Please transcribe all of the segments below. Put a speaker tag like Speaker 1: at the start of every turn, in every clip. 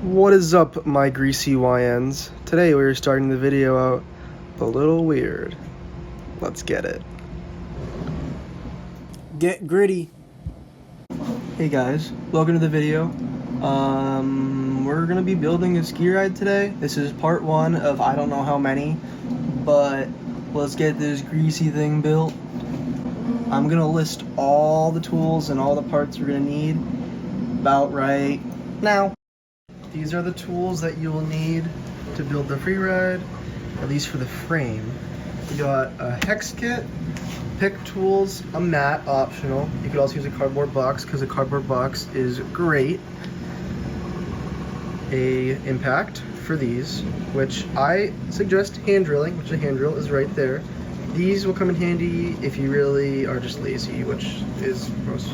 Speaker 1: What is up, my greasy YNs? Today we're starting the video out a little weird. Let's get it. Get gritty. Hey guys, welcome to the video. We're gonna be building a ski ride today. This is part one of I don't know how many, but let's get this greasy thing built. I'm gonna list all the tools and all the parts we're gonna need about right now. These are the tools that you will need to build the free ride, at least for the frame. You got a hex kit, pick tools, a mat, optional. You could also use a cardboard box because a cardboard box is great. A impact for these, which I suggest hand drilling, which the hand drill is right there. These will come in handy if you really are just lazy, which is most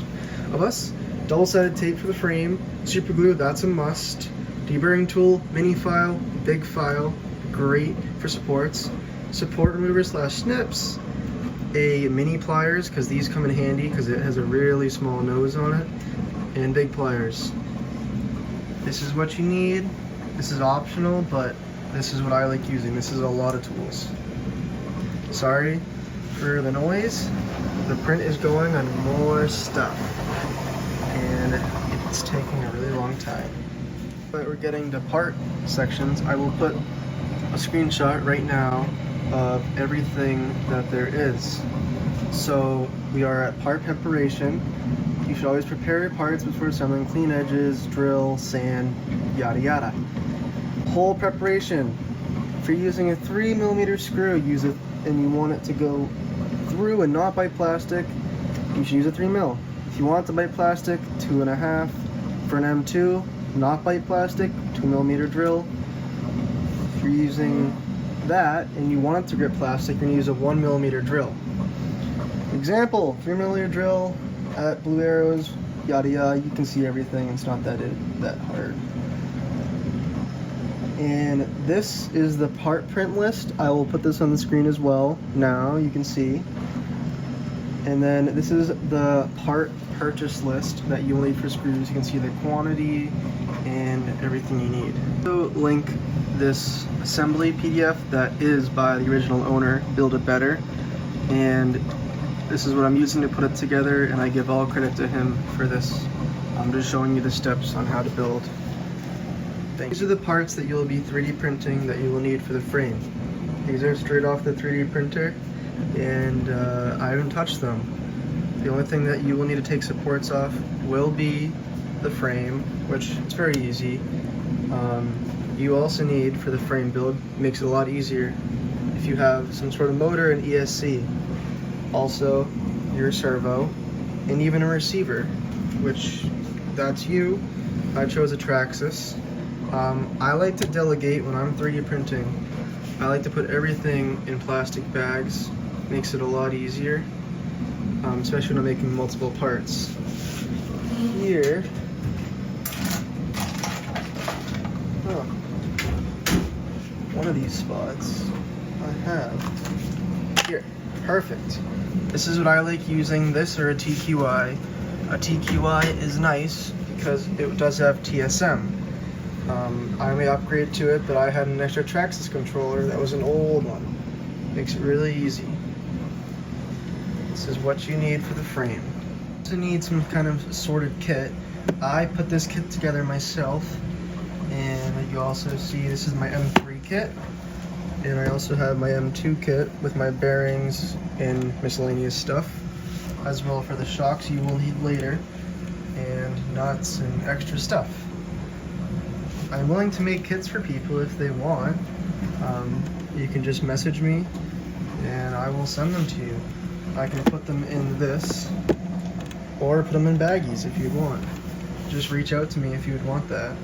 Speaker 1: of us. Double-sided tape for the frame, super glue, that's a must. Deburring tool, mini file, big file, great for supports. Support remover slash snips. A mini pliers, because these come in handy because it has a really small nose on it. And big pliers. This is what you need. This is optional, but this is what I like using. This is a lot of tools. Sorry for the noise. The print is going on more stuff. And it's taking a really long time. But we're getting to part sections. I will put a screenshot right now of everything that there is. So we are at part preparation. You should always prepare your parts before assembling. Clean edges, drill, sand, yada yada. Hole preparation. If you're using a 3mm screw, use it, and you want it to go through and not bite plastic, you should use a 3mm. If you want to bite plastic, 2.5 for an M2. Not bite plastic, 2mm drill. If you're using that and you want it to grip plastic, you're gonna use a 1mm drill. Example, 3mm drill at Blue Arrows, yada yada. You can see everything. It's not that hard. And this is the part print list. I will put this on the screen as well. Now you can see. And then this is the part purchase list that you will need for screws. You can see the quantity and everything you need. So link this assembly PDF that is by the original owner, Build It Better. And this is what I'm using to put it together, and I give all credit to him for this. I'm just showing you the steps on how to build. These are the parts that you'll be 3D printing that you will need for the frame. These are straight off the 3D printer, and I haven't touched them. The only thing that you will need to take supports off will be the frame, which is very easy. You also need, for the frame build, makes it a lot easier if you have some sort of motor and ESC. Also, your servo, and even a receiver, which that's you. I chose a Traxxas. I like to delegate when I'm 3D printing. I like to put everything in plastic bags. Makes it a lot easier, especially when I'm making multiple parts. Here, one of these spots I have here. Perfect. This is what I like using, this or a TQI. A TQI is nice because it does have TSM. I may upgrade to it, but I had an extra Traxxas controller that was an old one. Makes it really easy. This is what you need for the frame. You also need some kind of sorted kit. I put this kit together myself, and you also see this is my M3 kit, and I also have my M2 kit with my bearings and miscellaneous stuff, as well for the shocks you will need later, and nuts and extra stuff. I'm willing to make kits for people if they want. You can just message me and I will send them to you. I can put them in this or put them in baggies if you'd want. Just reach out to me if you'd want that.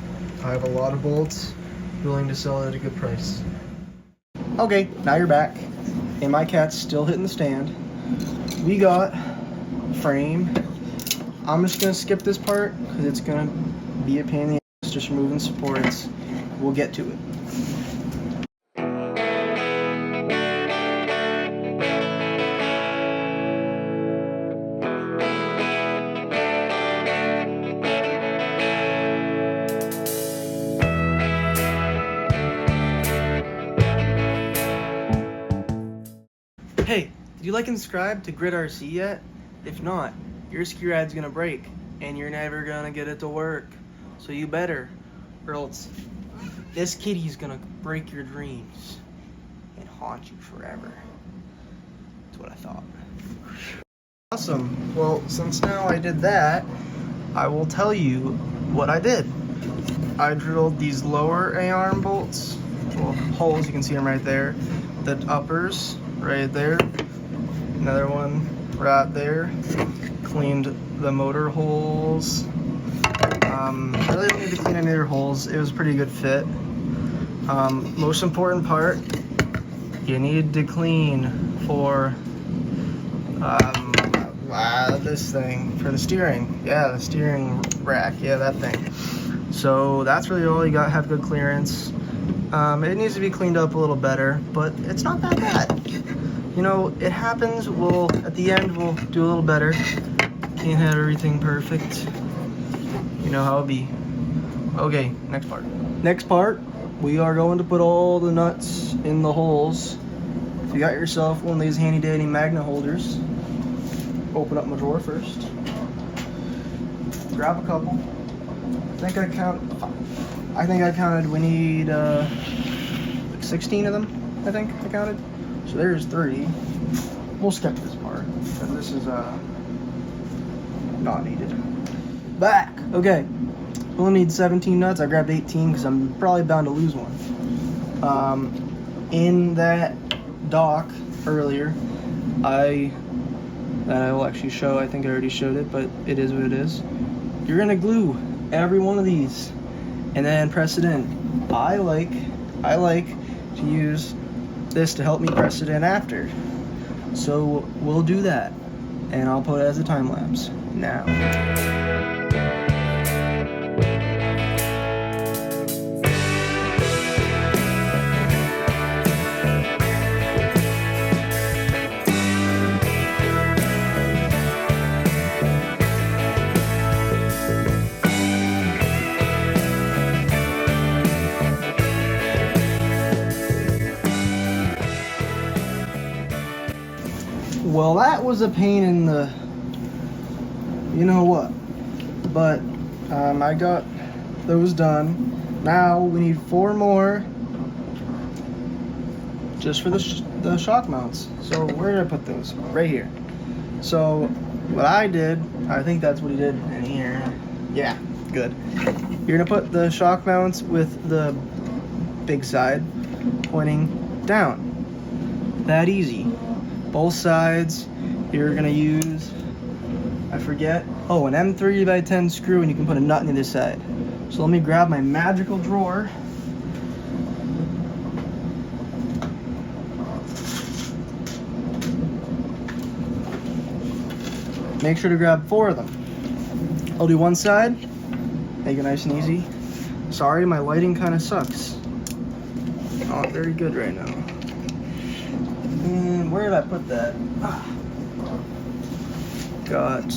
Speaker 1: I have a lot of bolts, willing to sell at a good price. Okay, now you're back, and my cat's still hitting the stand. We got frame. I'm just gonna skip this part because it's gonna be a pain in the ass just removing supports. We'll get to it. Did you like and subscribe to Grid RC yet? If not, your SKEERIDE's gonna break and you're never gonna get it to work. So you better, or else this kitty's gonna break your dreams and haunt you forever. That's what I thought. Awesome. Well, since now I did that, I will tell you what I did. I drilled these lower A-arm bolts, well, holes, you can see them right there. The uppers, right there. Another one right there. Cleaned the motor holes. I really don't need to clean any other holes. It was a pretty good fit. Most important part, you need to clean for this thing, for the steering. Yeah, the steering rack. Yeah, that thing. So that's really all. You got to have good clearance. It needs to be cleaned up a little better, but it's not that bad. You know, it happens. At the end, we'll do a little better. Can't have everything perfect. You know how it be. Okay, next part. Next part, we are going to put all the nuts in the holes. If you got yourself one of these handy dandy magnet holders, open up my drawer first. Grab a couple. I think I counted, we need like 16 of them, I think I counted. So there's 3. We'll skip this part, because this is not needed. Back! Okay, we'll need 17 nuts. I grabbed 18 because I'm probably bound to lose one. In that dock earlier, I will actually show, I think I already showed it, but it is what it is. You're gonna glue every one of these and then press it in. I like to use this to help me press it in after. So we'll do that, and I'll put it as a time lapse now. Well, that was a pain in the you know what, but I got those done. Now we need 4 more just for the shock mounts. So where did I put those? Right here. So what I did, I think that's what he did in here. Yeah, good. You're gonna put the shock mounts with the big side pointing down. That easy. Both sides, you're gonna use, I forget, oh, an M3x10 screw, and you can put a nut on the other side. So let me grab my magical drawer. Make sure to grab 4 of them. I'll do one side, make it nice and easy. Sorry, my lighting kind of sucks. Not very good right now. And where did I put that? Got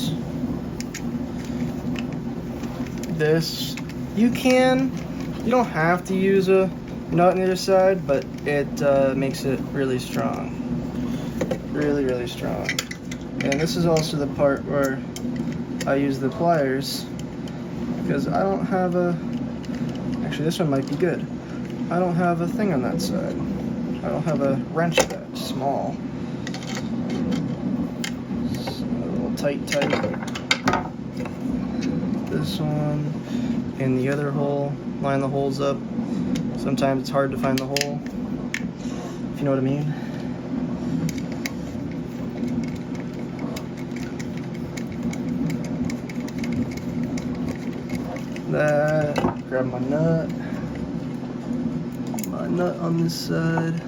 Speaker 1: this. You don't have to use a nut on the other side, but it makes it really strong. Really, really strong. And this is also the part where I use the pliers, because I don't have actually this one might be good. I don't have a thing on that side. I don't have a wrench that small. So a little tight. This one and the other hole. Line the holes up. Sometimes it's hard to find the hole, if you know what I mean. That. Grab my nut. Nut on this side.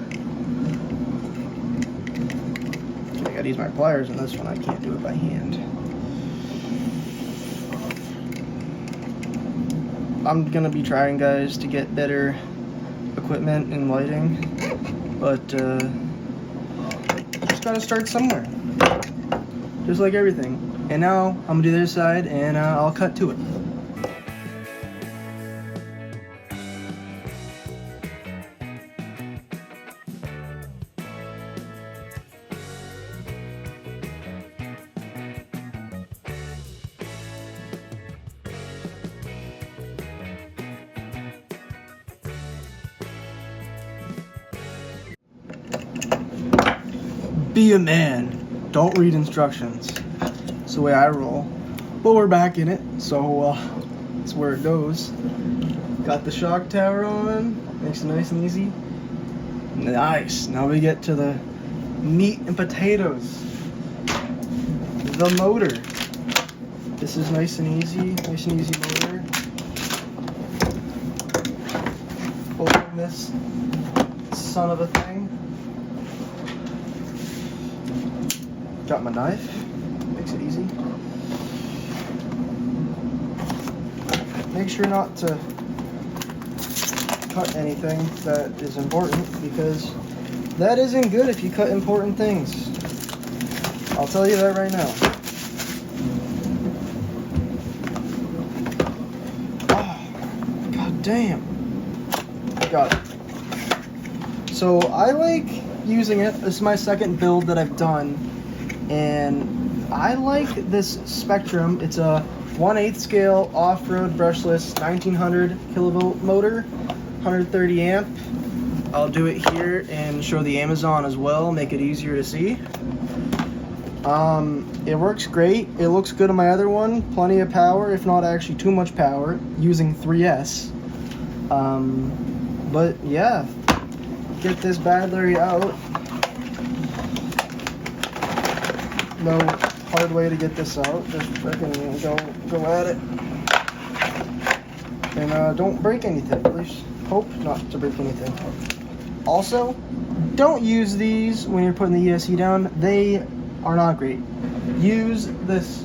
Speaker 1: I gotta use my pliers on this one. I can't do it by hand. I'm gonna be trying, guys, to get better equipment and lighting, but just gotta start somewhere, just like everything. And now I'm gonna do this side, and I'll cut to it. Be a man. Don't read instructions. That's the way I roll. But we're back in it, so that's where it goes. Got the shock tower on. Makes it nice and easy. Nice. Now we get to the meat and potatoes. The motor. This is nice and easy motor. Open this son of a thing. Got my knife. Makes it easy. Make sure not to cut anything that is important, because that isn't good if you cut important things. I'll tell you that right now. Oh, god damn. Got it. So I like using it. This is my second build that I've done, and I like this Spectrum. It's a 1/8 scale off-road brushless 1900 kilovolt motor, 130 amp. I'll do it here and show the Amazon as well, make it easier to see. It works great. It looks good on my other one. Plenty of power, if not actually too much power, using 3S. But yeah, get this bad Larry out. No hard way to get this out. Just freaking go at it. And don't break anything. At least hope not to break anything. Also, don't use these when you're putting the ESC down. They are not great. Use this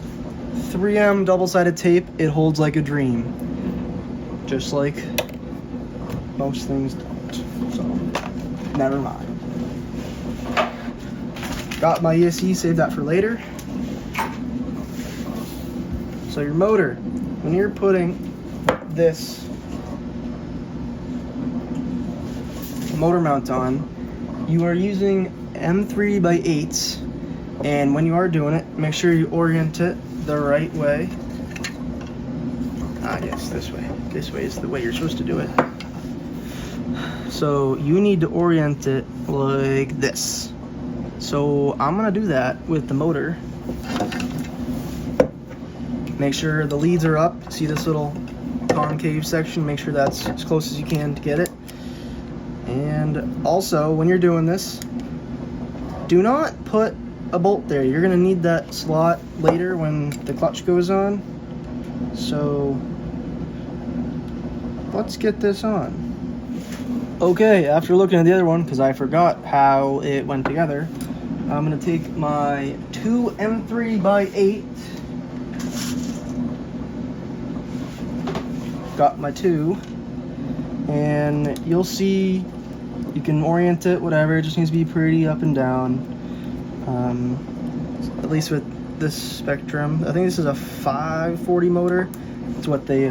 Speaker 1: 3M double-sided tape. It holds like a dream. Just like most things don't. So, never mind. Got my ESC, saved that for later. So your motor, when you're putting this motor mount on, you are using M3x8s, and when you are doing it, make sure you orient it the right way. Yes, this way. This way is the way you're supposed to do it. So you need to orient it like this. So I'm gonna do that with the motor. Make sure the leads are up. See this little concave section? Make sure that's as close as you can to get it. And also, when you're doing this, do not put a bolt there. You're gonna need that slot later when the clutch goes on. So let's get this on. Okay, after looking at the other one, because I forgot how it went together, I'm gonna take my two M3x8. Got my two, and you'll see you can orient it, whatever. It just needs to be pretty up and down. At least with this Spectrum, I think this is a 540 motor. That's what they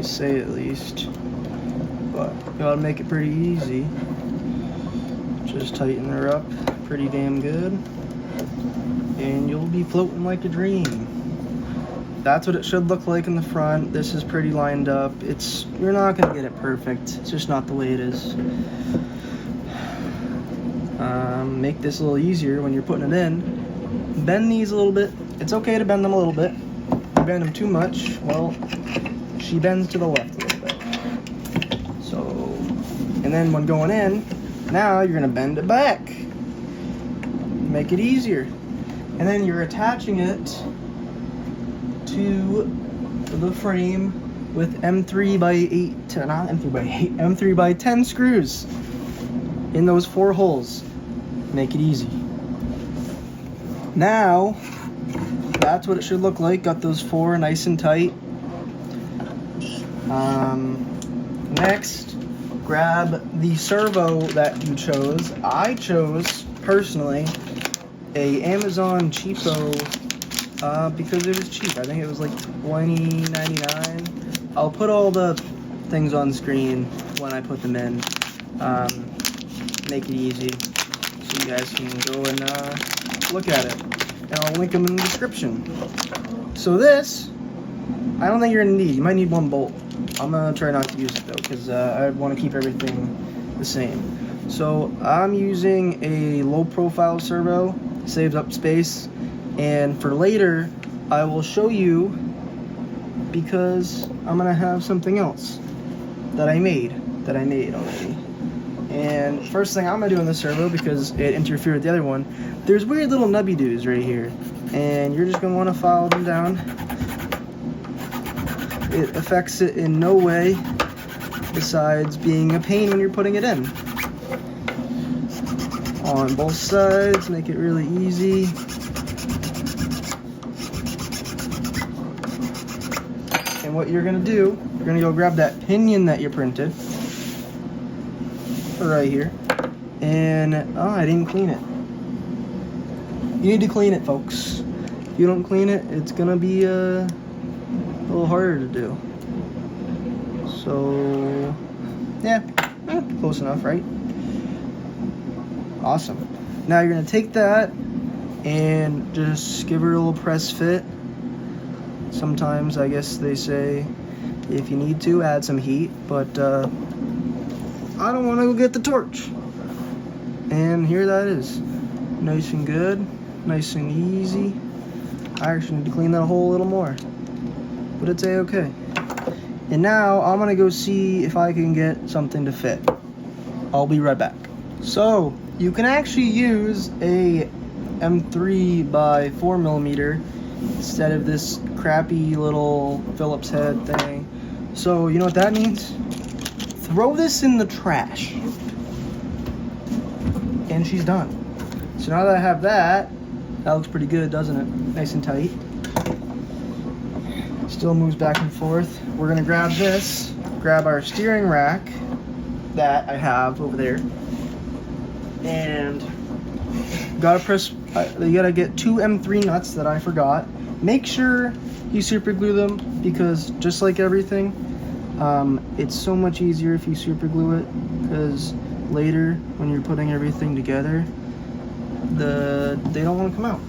Speaker 1: say, at least. But you gotta make it pretty easy. Just tighten her up pretty damn good, and you'll be floating like a dream. That's what it should look like in the front. This is pretty lined up. You're not gonna get it perfect. It's just not the way it is. Make this a little easier when you're putting it in. Bend these a little bit. It's okay to bend them a little bit. If you bend them too much, well, she bends to the left a little bit. So, and then when going in, now you're gonna bend it back. Make it easier. And then you're attaching it to the frame with M3x8, not M3x8, M3x10 screws in those 4 holes. Make it easy. Now, that's what it should look like. Got those 4 nice and tight. Next, grab the servo that you chose. I chose, personally, a Amazon cheapo because it was cheap. I think it was like $20.99. I'll put all the things on screen when I put them in. Make it easy so you guys can go and look at it. And I'll link them in the description. So this, I don't think you're gonna need. You might need 1 bolt. I'm gonna try not to use it though, because I want to keep everything the same. So I'm using a low profile servo, saves up space, and for later I will show you, because I'm gonna have something else that I made already. And first thing I'm gonna do in the servo, because it interfered with the other one, there's weird little nubby doos right here, and you're just gonna want to file them down. It affects it in no way besides being a pain when you're putting it in. On both sides, make it really easy. And what you're gonna do, you're gonna go grab that pinion that you printed right here, and oh, I didn't clean it. You need to clean it, folks. If you don't clean it, it's gonna be a little harder to do. So yeah, close enough, right? Awesome. Now you're gonna take that and just give her a little press fit. Sometimes I guess they say if you need to add some heat, but I don't want to go get the torch. And here that is, nice and good, nice and easy. I actually need to clean that hole a little more, but it's a-okay. And now I'm gonna go see if I can get something to fit. I'll be right back. So you can actually use a M3 by 4mm instead of this crappy little Phillips head thing. So you know what that means? Throw this in the trash. And she's done. So now that I have that, that looks pretty good, doesn't it? Nice and tight. Still moves back and forth. We're gonna grab this, grab our steering rack that I have over there, and you gotta get 2 M3 nuts that I forgot. Make sure you super glue them, because just like everything, it's so much easier if you super glue it, because later when you're putting everything together, they don't want to come out.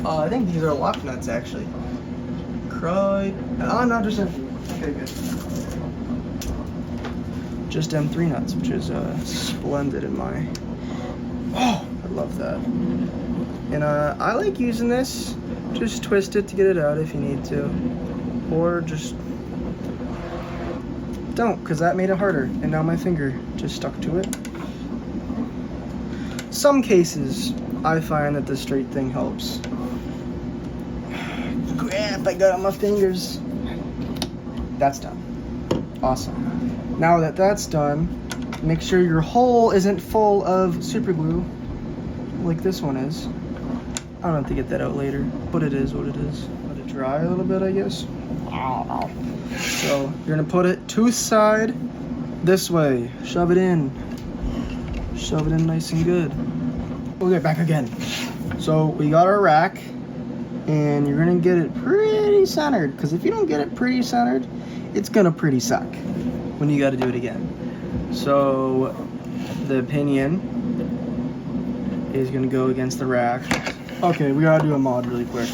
Speaker 1: I think these are lock nuts actually. Cried. Oh, not just M3. Okay, good. Just M3 nuts, which is splendid in my. Oh, I love that. And I like using this. Just twist it to get it out if you need to, or just don't, because that made it harder. And now my finger just stuck to it. Some cases, I find that the straight thing helps. Crap, I got on my fingers. That's done. Awesome. Now that that's done, make sure your hole isn't full of super glue like this one is. I don't have to get that out later, but it is what it is. Let it dry a little bit, I guess. So you're gonna put it tooth side this way. Shove it in. Shove it in nice and good. We'll get back again. So we got our rack, and you're gonna get it pretty centered, because if you don't get it pretty centered, it's gonna pretty suck when you gotta do it again. So the pinion is gonna go against the rack. Okay, we gotta do a mod really quick.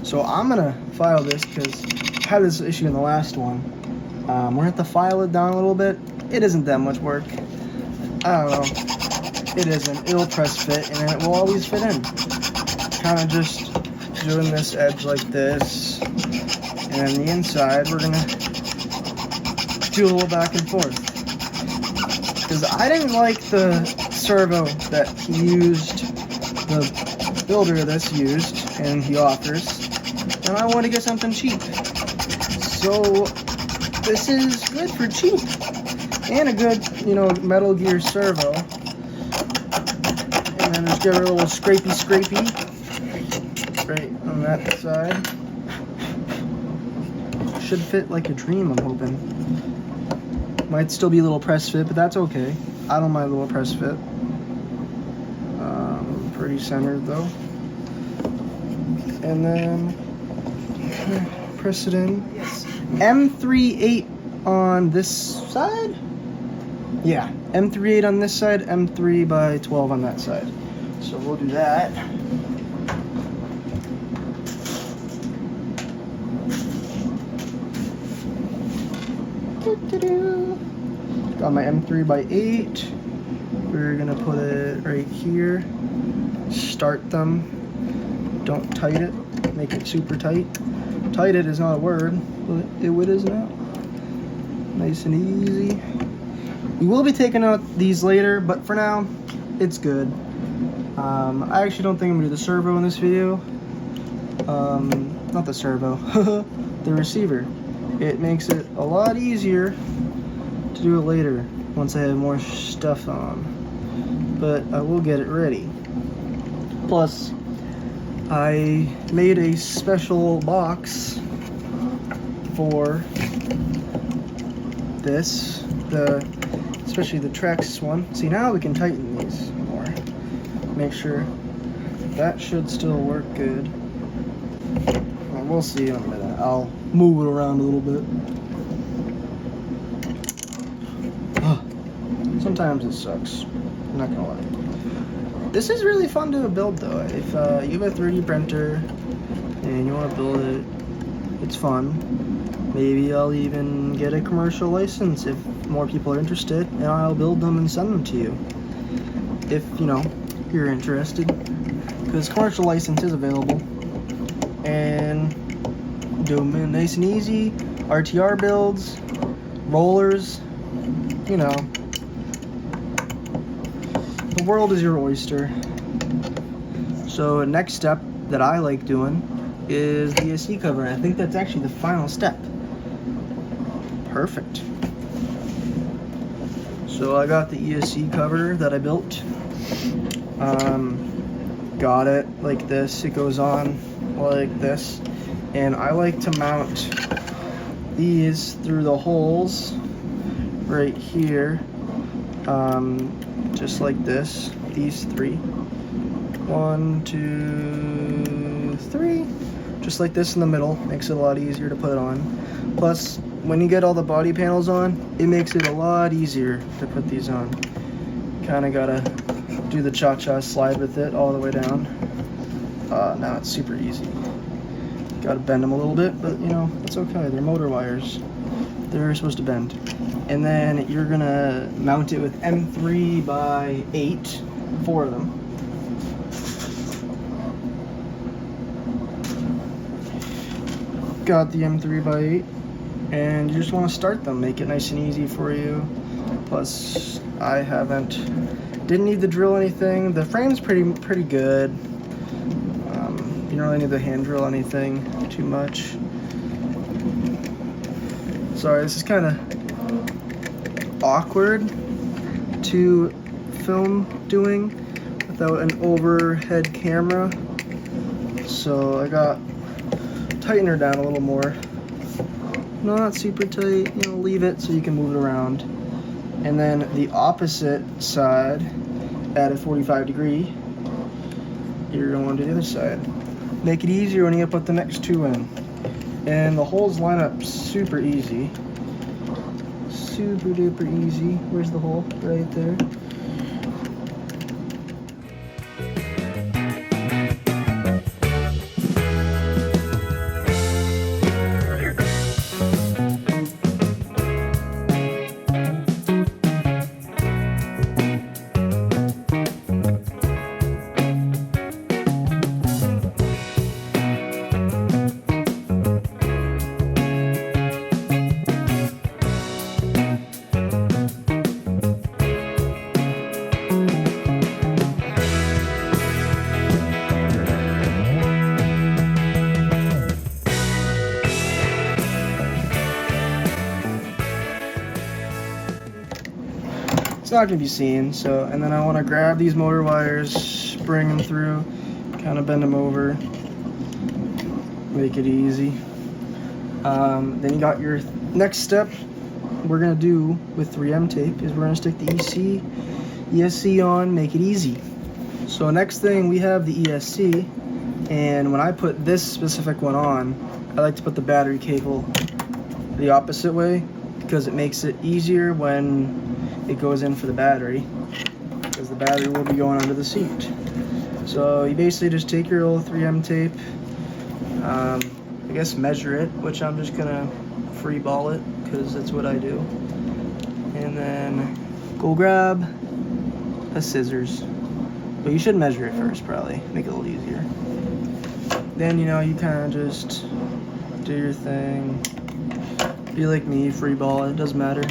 Speaker 1: So I'm gonna file this, because I had this issue in the last one. We're gonna have to file it down a little bit. It isn't that much work. I don't know. It isn't. It'll press fit, and it will always fit in. Kind of just doing this edge like this, and then the inside we're gonna do a little back and forth. Because I didn't like the servo that he used, the builder of this used, and he offers, and I want to get something cheap. So this is good for cheap, and a good, you know, Metal Gear servo. And then just give her a little scrapey right on that side. Should fit like a dream, I'm hoping. Might still be a little press fit, but that's okay. I don't mind a little press fit. Pretty centered though. And then press it in. Yes. M38 on this side? Yeah, M38 on this side, M3 by 12 on that side. So we'll do that. Got my M3x8. We're gonna put it right here. Start them. Don't tight it. Make it super tight. Tight it is not a word, but it is now. Nice and easy. We will be taking out these later, but for now, it's good. I actually don't think I'm gonna do the servo in this video. Not the servo, the receiver. It makes it a lot easier to do it later once I have more stuff on. But I will get it ready. Plus, I made a special box for this, especially the traxxas one. See, now we can tighten these more. Make sure that should still work good. Well, we'll see in a minute. I'll move it around a little bit. Sometimes it sucks. I'm not gonna lie. This is really fun to build though. If you have a 3D printer and you want to build it, it's fun. Maybe I'll even get a commercial license if more people are interested, and I'll build them and send them to you. If, you know, you're interested. Because commercial license is available. And do them nice and easy. RTR builds, rollers, you know. The world is your oyster. So next step that I like doing is the ESC cover. I think that's actually the final step. Perfect. So I got the ESC cover that I built. Got it like this. It goes on like this. And I like to mount these through the holes right here. Just like this. These three. 1, 2, 3. Just like this in the middle. Makes it a lot easier to put on. Plus, when you get all the body panels on, it makes it a lot easier to put these on. Kind of gotta do the cha-cha slide with it all the way down. Now it's super easy. Gotta bend them a little bit, but you know, it's okay. They're motor wires. They're supposed to bend. And then you're gonna mount it with M3x8, 4 of them. Got the M3x8, and you just want to start them, make it nice and easy for you. Plus, I didn't need to drill anything. The frame's pretty good. You don't really need to hand drill anything too much. Sorry, this is kind of awkward to film doing without an overhead camera. So I got tighten her down a little more. Not super tight, you know, leave it so you can move it around. And then the opposite side at a 45 degree, you're going to do the other side. Make it easier when you put the next 2 in. And the holes line up super easy. Super duper easy. Where's the hole? Right there. Not gonna be seen, so, and then I want to grab these motor wires, bring them through, kind of bend them over, make it easy. Then you got your next step we're gonna do with 3M tape is we're gonna stick the ESC on, make it easy. So next thing, we have the ESC, and when I put this specific one on, I like to put the battery cable the opposite way because it makes it easier when it goes in for the battery, because the battery will be going under the seat. So you basically just take your old 3M tape, I guess measure it, which I'm just gonna free ball it because that's what I do, And then go grab a scissors. But you should measure it first, probably. Make it a little easier. Then, you know, you kind of just do your thing. Be like me, free ball, it doesn't matter.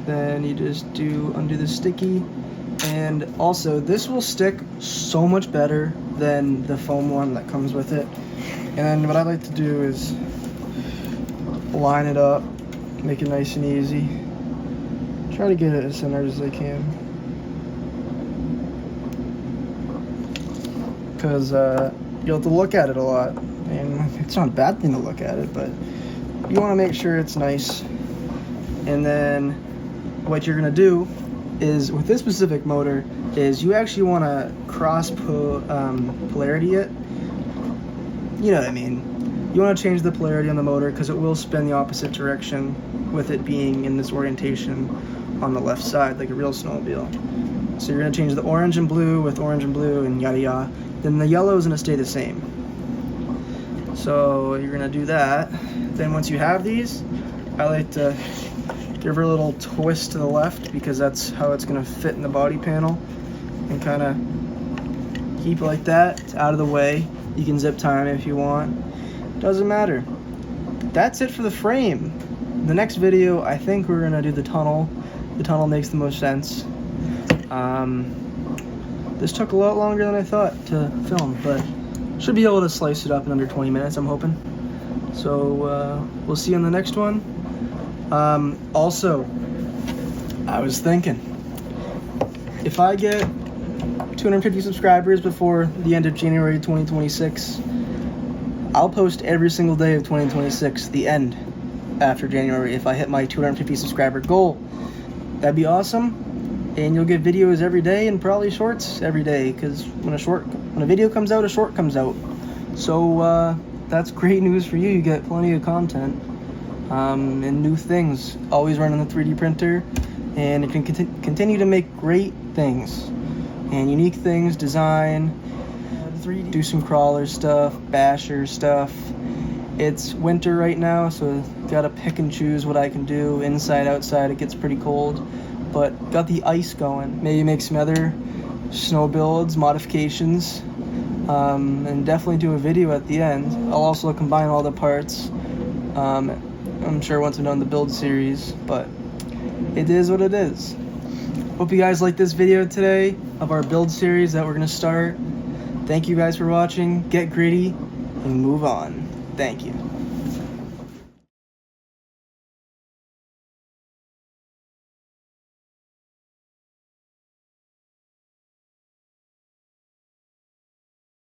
Speaker 1: Then you just undo the sticky. And also, this will stick so much better than the foam one that comes with it. And what I like to do is line it up, make it nice and easy. Try to get it as centered as I can. Because you'll have to look at it a lot. And it's not a bad thing to look at it, but you want to make sure it's nice. And then what you're going to do is, with this specific motor, is you actually want to cross polarity it. You know what I mean. You want to change the polarity on the motor because it will spin the opposite direction with it being in this orientation on the left side, like a real snowmobile. So you're going to change the orange and blue with orange and blue and yada yada. Then the yellow is going to stay the same. So you're going to do that. Then once you have these, I like to give her a little twist to the left because that's how it's going to fit in the body panel. And kind of keep it like that. It's out of the way. You can zip time if you want. Doesn't matter. That's it for the frame. The next video, I think we're going to do the tunnel. The tunnel makes the most sense. This took a lot longer than I thought to film, but should be able to slice it up in under 20 minutes, I'm hoping. So we'll see you on the next one. Also, I was thinking, if I get 250 subscribers before the end of January 2026, I'll post every single day of 2026, the end after January, if I hit my 250 subscriber goal. That'd be awesome. And you'll get videos every day and probably shorts every day, because when a video comes out, a short comes out. So that's great news for you. You get plenty of content and new things. Always running the 3D printer, and it can continue to make great things and unique things. Design, 3D, do some crawler stuff, basher stuff. It's winter right now, so gotta pick and choose what I can do. Inside, outside, it gets pretty cold. But got the ice going. Maybe make some other snow builds, modifications, and definitely do a video at the end. I'll also combine all the parts. I'm sure once I'm done the build series, but it is what it is. Hope you guys liked this video today of our build series that we're gonna start. Thank you guys for watching. Get gritty and move on. Thank you.